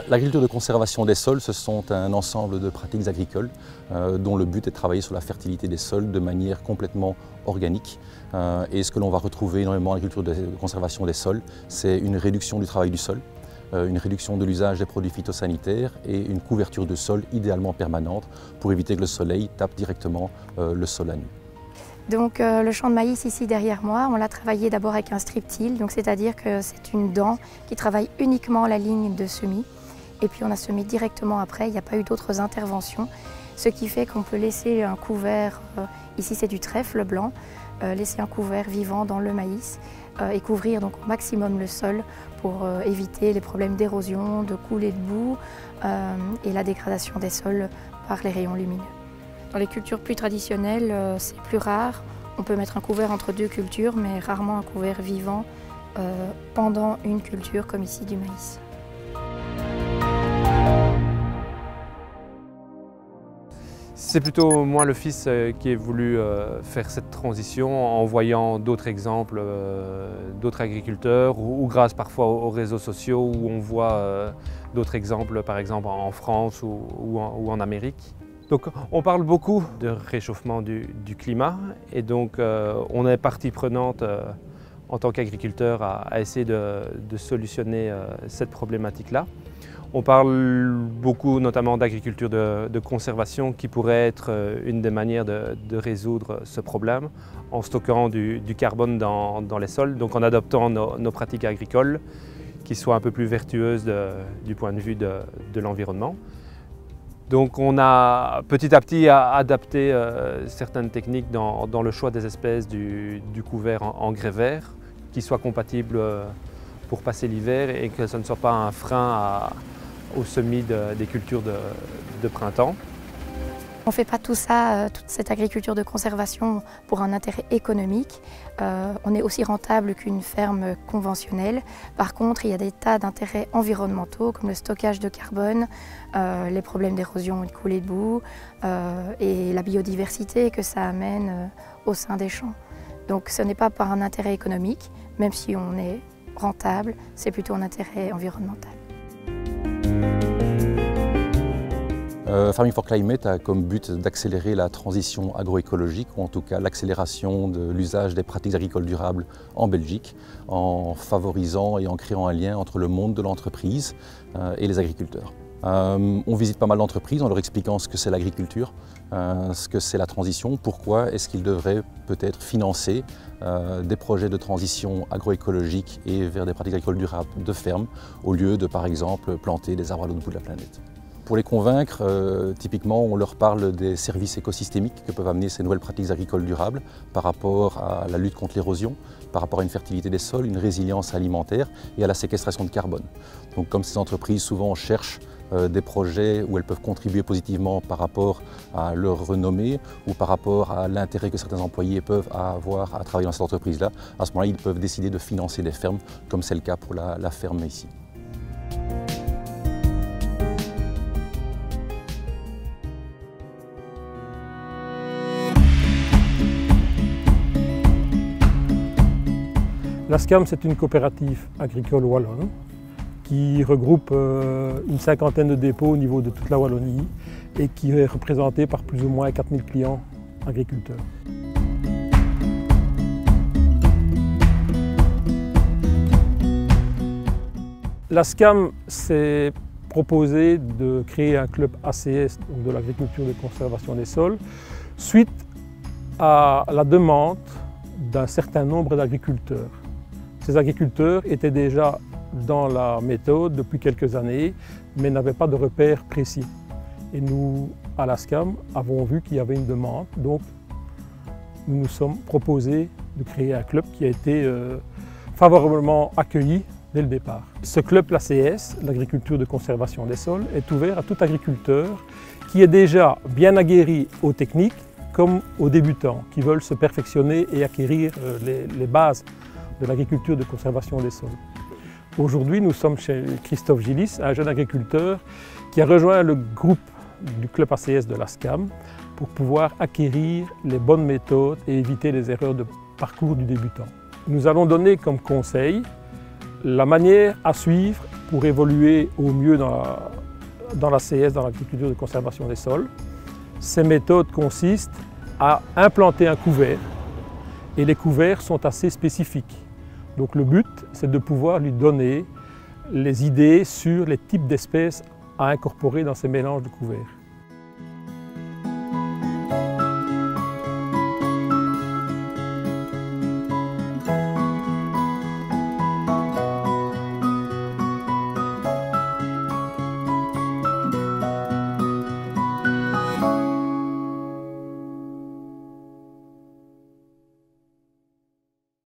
L'agriculture de conservation des sols, ce sont un ensemble de pratiques agricoles dont le but est de travailler sur la fertilité des sols de manière complètement organique. Et ce que l'on va retrouver énormément en agriculture de conservation des sols, c'est une réduction du travail du sol, une réduction de l'usage des produits phytosanitaires et une couverture de sol idéalement permanente pour éviter que le soleil tape directement le sol à nu. Donc le champ de maïs ici derrière moi, on l'a travaillé d'abord avec un strip-till, c'est-à-dire que c'est une dent qui travaille uniquement la ligne de semis. Et puis on a semé directement après, il n'y a pas eu d'autres interventions, ce qui fait qu'on peut laisser un couvert, ici c'est du trèfle blanc, laisser un couvert vivant dans le maïs et couvrir donc au maximum le sol pour éviter les problèmes d'érosion, de coulée de boue et la dégradation des sols par les rayons lumineux. Dans les cultures plus traditionnelles, c'est plus rare. On peut mettre un couvert entre deux cultures, mais rarement un couvert vivant pendant une culture, comme ici du maïs. C'est plutôt moi, le fils, qui ai voulu faire cette transition en voyant d'autres exemples, d'autres agriculteurs, ou grâce parfois aux réseaux sociaux où on voit d'autres exemples, par exemple en France ou en Amérique. Donc on parle beaucoup de réchauffement du climat et donc on est partie prenante en tant qu'agriculteur à essayer de solutionner cette problématique-là. On parle beaucoup notamment d'agriculture de conservation qui pourrait être une des manières de résoudre ce problème en stockant du carbone dans les sols, donc en adoptant nos pratiques agricoles qui soient un peu plus vertueuses du point de vue de l'environnement. Donc on a petit à petit adapté certaines techniques dans le choix des espèces du couvert en grès vert qui soient compatibles pour passer l'hiver et que ce ne soit pas un frein au semis des cultures de printemps. On ne fait pas tout ça, toute cette agriculture de conservation pour un intérêt économique. On est aussi rentable qu'une ferme conventionnelle. Par contre, il y a des tas d'intérêts environnementaux comme le stockage de carbone, les problèmes d'érosion et de coulée de boue et la biodiversité que ça amène au sein des champs. Donc ce n'est pas par un intérêt économique, même si on est rentable, c'est plutôt un intérêt environnemental. Farming for Climate a comme but d'accélérer la transition agroécologique, ou en tout cas l'accélération de l'usage des pratiques agricoles durables en Belgique, en favorisant et en créant un lien entre le monde de l'entreprise et les agriculteurs. On visite pas mal d'entreprises en leur expliquant ce que c'est l'agriculture, ce que c'est la transition, pourquoi est-ce qu'ils devraient peut-être financer des projets de transition agroécologique et vers des pratiques agricoles durables de ferme, au lieu de par exemple planter des arbres à l'autre bout de la planète. Pour les convaincre, typiquement, on leur parle des services écosystémiques que peuvent amener ces nouvelles pratiques agricoles durables par rapport à la lutte contre l'érosion, par rapport à une fertilité des sols, une résilience alimentaire et à la séquestration de carbone. Donc comme ces entreprises souvent cherchent des projets où elles peuvent contribuer positivement par rapport à leur renommée ou par rapport à l'intérêt que certains employés peuvent avoir à travailler dans cette entreprise-là, à ce moment-là, ils peuvent décider de financer des fermes, comme c'est le cas pour la ferme ici. L'ASCAM, c'est une coopérative agricole wallonne qui regroupe une cinquantaine de dépôts au niveau de toute la Wallonie et qui est représentée par plus ou moins 4000 clients agriculteurs. L'ASCAM s'est proposé de créer un club ACS, donc de l'agriculture de conservation des sols, suite à la demande d'un certain nombre d'agriculteurs. Ces agriculteurs étaient déjà dans la méthode depuis quelques années, mais n'avaient pas de repères précis. Et nous, à l'ASCAM, avons vu qu'il y avait une demande, donc nous nous sommes proposés de créer un club qui a été favorablement accueilli dès le départ. Ce club, l'ACS, l'agriculture de conservation des sols, est ouvert à tout agriculteur qui est déjà bien aguerri aux techniques comme aux débutants qui veulent se perfectionner et acquérir les bases de l'agriculture de conservation des sols. Aujourd'hui, nous sommes chez Christophe Gillis, un jeune agriculteur qui a rejoint le groupe du club ACS de l'ASCAM pour pouvoir acquérir les bonnes méthodes et éviter les erreurs de parcours du débutant. Nous allons donner comme conseil la manière à suivre pour évoluer au mieux dans l'ACS, dans l'agriculture de conservation des sols. Ces méthodes consistent à implanter un couvert et les couverts sont assez spécifiques. Donc le but, c'est de pouvoir lui donner les idées sur les types d'espèces à incorporer dans ces mélanges de couverts.